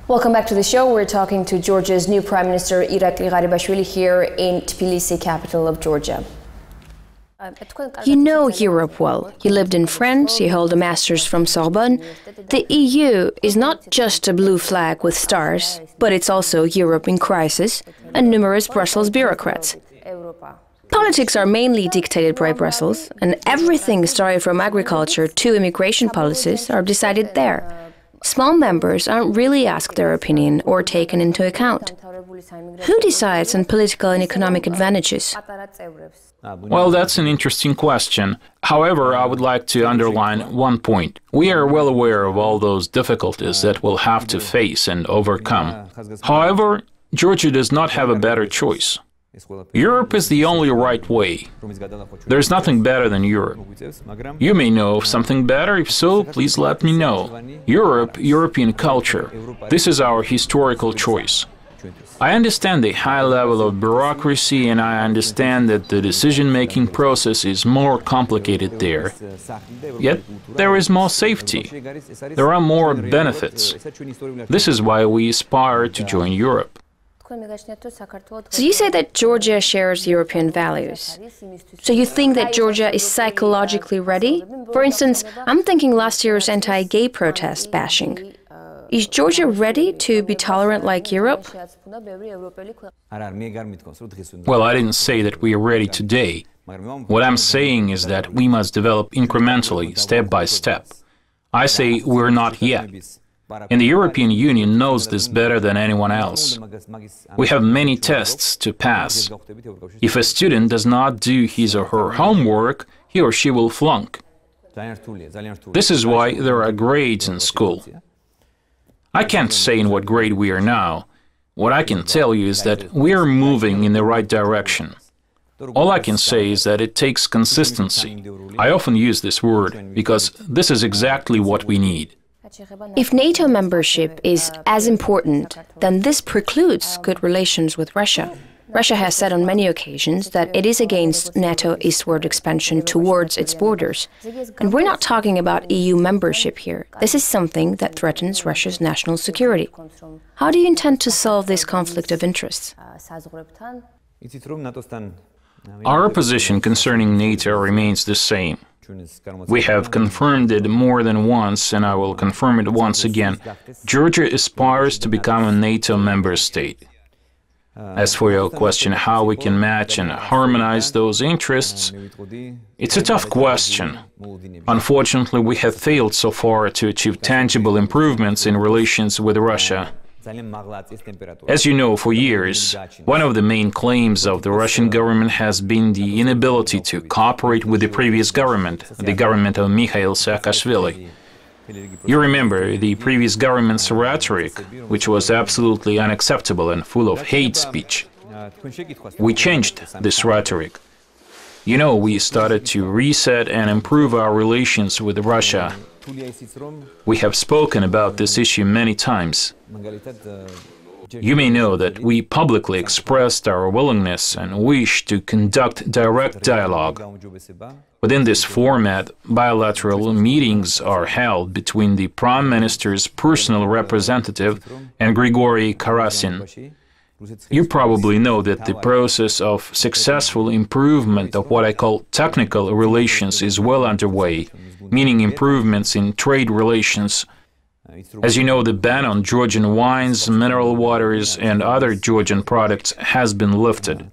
Welcome back to the show. We're talking to Georgia's new Prime Minister, ირაკლი ღარიბაშვილი, here in Tbilisi, capital of Georgia. You know Europe well. You lived in France, you hold a master's from Sorbonne. The EU is not just a blue flag with stars, but it's also Europe in crisis and numerous Brussels bureaucrats. Politics are mainly dictated by Brussels, and everything starting from agriculture to immigration policies are decided there. Small members aren't really asked their opinion or taken into account. Who decides on political and economic advantages? Well, that's an interesting question. However, I would like to underline one point. We are well aware of all those difficulties that we'll have to face and overcome. However, Georgia does not have a better choice. Europe is the only right way. There's nothing better than Europe. You may know of something better. If so, please let me know. Europe, European culture. This is our historical choice. I understand the high level of bureaucracy, and I understand that the decision-making process is more complicated there. Yet, there is more safety. There are more benefits. This is why we aspire to join Europe. So you say that Georgia shares European values. So you think that Georgia is psychologically ready? For instance, I'm thinking last year's anti-gay protest bashing. Is Georgia ready to be tolerant like Europe? Well, I didn't say that we are ready today. What I'm saying is that we must develop incrementally, step by step. I say we're not yet. And the European Union knows this better than anyone else. We have many tests to pass. If a student does not do his or her homework, he or she will flunk. This is why there are grades in school. I can't say in what grade we are now. What I can tell you is that we are moving in the right direction. All I can say is that it takes consistency. I often use this word because this is exactly what we need. If NATO membership is as important, then this precludes good relations with Russia. Russia has said on many occasions that it is against NATO eastward expansion towards its borders. And we're not talking about EU membership here. This is something that threatens Russia's national security. How do you intend to solve this conflict of interests? Our position concerning NATO remains the same. We have confirmed it more than once, and I will confirm it once again. Georgia aspires to become a NATO member state. As for your question how we can match and harmonize those interests, it's a tough question. Unfortunately, we have failed so far to achieve tangible improvements in relations with Russia. As you know, for years, one of the main claims of the Russian government has been the inability to cooperate with the previous government, the government of Mikhail Saakashvili. You remember the previous government's rhetoric, which was absolutely unacceptable and full of hate speech. We changed this rhetoric. You know, we started to reset and improve our relations with Russia. We have spoken about this issue many times. You may know that we publicly expressed our willingness and wish to conduct direct dialogue. Within this format, bilateral meetings are held between the Prime Minister's personal representative and Grigory Karasin. You probably know that the process of successful improvement of what I call technical relations is well underway, meaning improvements in trade relations. As you know, the ban on Georgian wines, mineral waters, and other Georgian products has been lifted.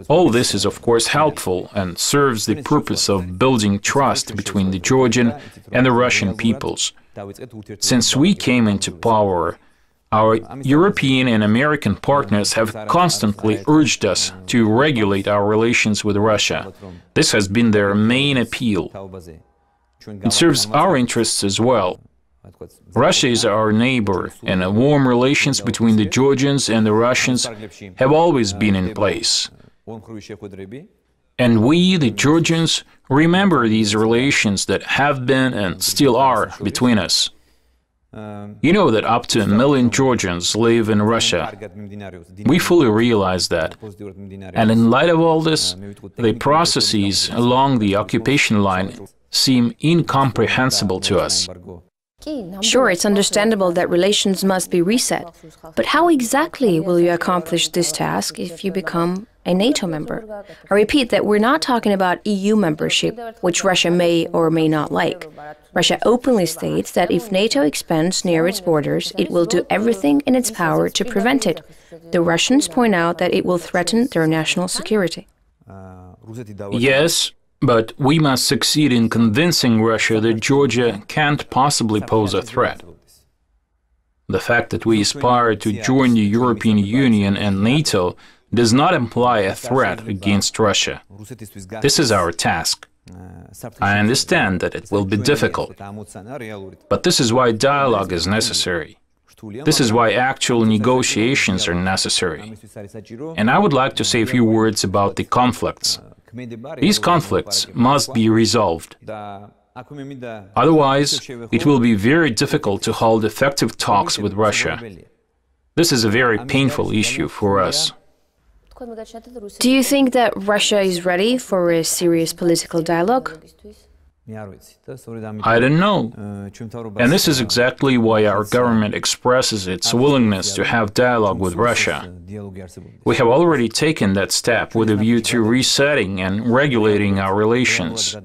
All this is, of course, helpful and serves the purpose of building trust between the Georgian and the Russian peoples. Since we came into power, our European and American partners have constantly urged us to regulate our relations with Russia. This has been their main appeal. It serves our interests as well. Russia is our neighbor, and warm relations between the Georgians and the Russians have always been in place. And we, the Georgians, remember these relations that have been and still are between us. You know that up to 1 million Georgians live in Russia. We fully realize that. And in light of all this, the processes along the occupation line seem incomprehensible to us. Sure, it's understandable that relations must be reset, but how exactly will you accomplish this task if you become a NATO member? I repeat that we're not talking about EU membership, which Russia may or may not like. Russia openly states that if NATO expands near its borders, it will do everything in its power to prevent it. The Russians point out that it will threaten their national security. Yes, but we must succeed in convincing Russia that Georgia can't possibly pose a threat. The fact that we aspire to join the European Union and NATO does not imply a threat against Russia. This is our task. I understand that it will be difficult, but this is why dialogue is necessary. This is why actual negotiations are necessary. And I would like to say a few words about the conflicts. These conflicts must be resolved. Otherwise, it will be very difficult to hold effective talks with Russia. This is a very painful issue for us. Do you think that Russia is ready for a serious political dialogue? I don't know. And this is exactly why our government expresses its willingness to have dialogue with Russia. We have already taken that step with a view to resetting and regulating our relations.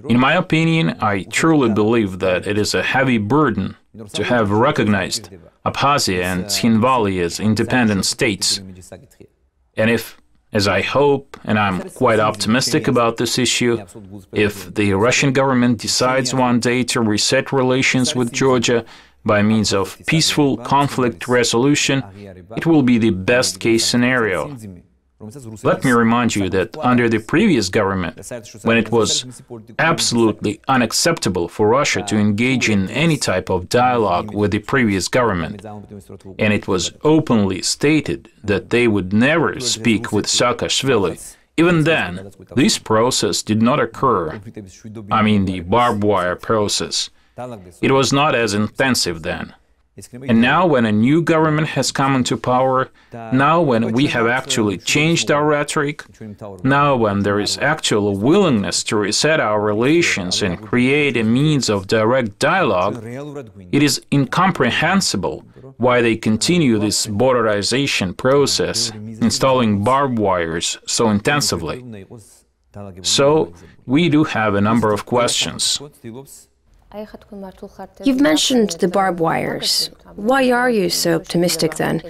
In my opinion, I truly believe that it is a heavy burden to have recognized Abkhazia and Tskhinvali as independent states. And if, as I hope, and I'm quite optimistic about this issue, if the Russian government decides one day to reset relations with Georgia by means of peaceful conflict resolution, it will be the best-case scenario. Let me remind you that under the previous government, when it was absolutely unacceptable for Russia to engage in any type of dialogue with the previous government, and it was openly stated that they would never speak with Saakashvili, even then, this process did not occur. I mean, the barbed wire process. It was not as intensive then. And now, when a new government has come into power, now when we have actually changed our rhetoric, now when there is actual willingness to reset our relations and create a means of direct dialogue, it is incomprehensible why they continue this borderization process, installing barbed wires so intensively. So, we do have a number of questions. You've mentioned the barbed wires. Why are you so optimistic then?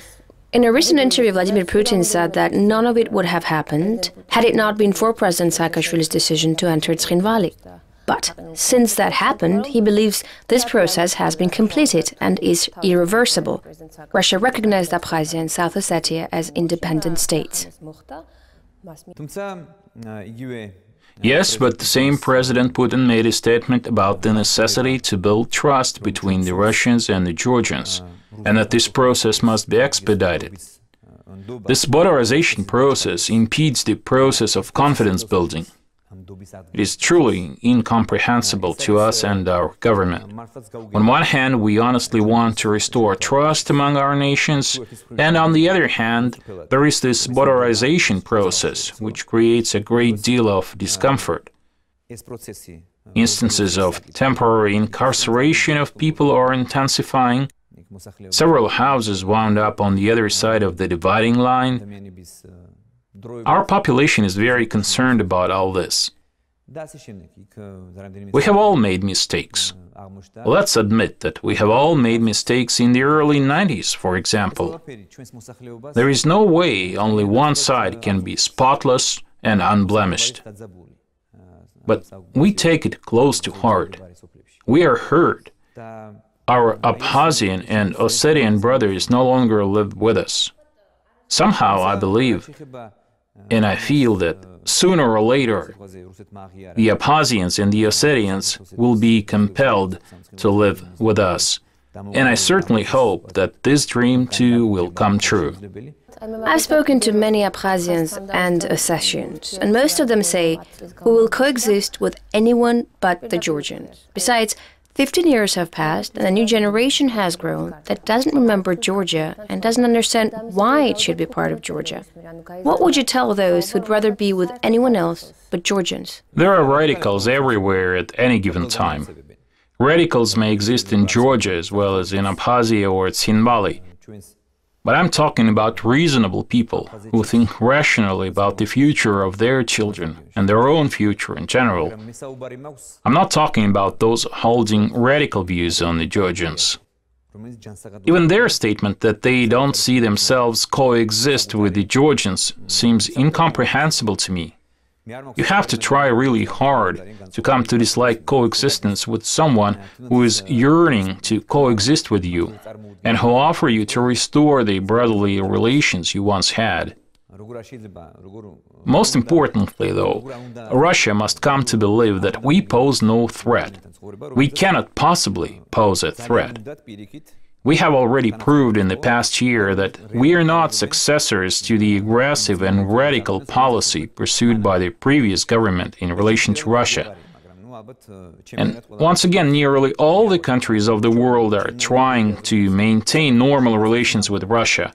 In a recent interview, Vladimir Putin said that none of it would have happened had it not been for President Saakashvili's decision to enter Tskhinvali. But since that happened, he believes this process has been completed and is irreversible. Russia recognized Abkhazia and South Ossetia as independent states. Yes, but the same President Putin made a statement about the necessity to build trust between the Russians and the Georgians, and that this process must be expedited. This borderization process impedes the process of confidence building. It is truly incomprehensible to us and our government. On one hand, we honestly want to restore trust among our nations, and on the other hand, there is this borderization process, which creates a great deal of discomfort. Instances of temporary incarceration of people are intensifying. Several houses wound up on the other side of the dividing line. Our population is very concerned about all this. We have all made mistakes. Let's admit that we have all made mistakes in the early 90s, for example. There is no way only one side can be spotless and unblemished. But we take it close to heart. We are hurt. Our Abkhazian and Ossetian brothers no longer live with us. Somehow I believe, and I feel that sooner or later, the Abkhazians and the Ossetians will be compelled to live with us. And I certainly hope that this dream, too, will come true. I've spoken to many Abkhazians and Ossetians, and most of them say we will coexist with anyone but the Georgians. Besides, 15 years have passed, and a new generation has grown that doesn't remember Georgia and doesn't understand why it should be part of Georgia. What would you tell those who'd rather be with anyone else but Georgians? There are radicals everywhere at any given time. Radicals may exist in Georgia as well as in Abkhazia or Tsinbali. But I'm talking about reasonable people who think rationally about the future of their children and their own future in general. I'm not talking about those holding radical views on the Georgians. Even their statement that they don't see themselves coexist with the Georgians seems incomprehensible to me. You have to try really hard to come to dislike coexistence with someone who is yearning to coexist with you and who offer you to restore the brotherly relations you once had. Most importantly, though, Russia must come to believe that we pose no threat. We cannot possibly pose a threat. We have already proved in the past year that we are not successors to the aggressive and radical policy pursued by the previous government in relation to Russia. And once again, nearly all the countries of the world are trying to maintain normal relations with Russia.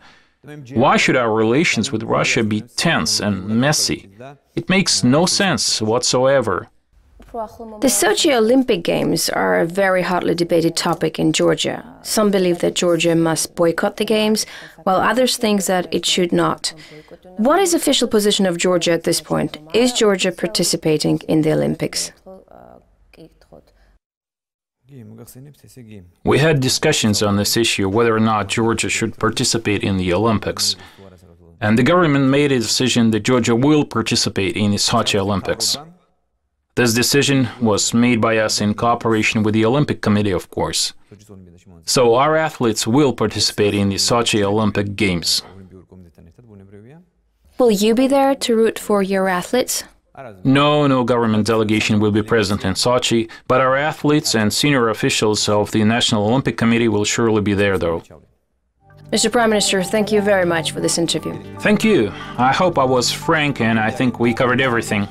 Why should our relations with Russia be tense and messy? It makes no sense whatsoever. The Sochi Olympic Games are a very hotly debated topic in Georgia. Some believe that Georgia must boycott the Games, while others think that it should not. What is the official position of Georgia at this point? Is Georgia participating in the Olympics? We had discussions on this issue, whether or not Georgia should participate in the Olympics. And the government made a decision that Georgia will participate in the Sochi Olympics. This decision was made by us in cooperation with the Olympic Committee, of course. So our athletes will participate in the Sochi Olympic Games. Will you be there to root for your athletes? No government delegation will be present in Sochi, but our athletes and senior officials of the National Olympic Committee will surely be there, though. Mr. Prime Minister, thank you very much for this interview. Thank you. I hope I was frank and I think we covered everything.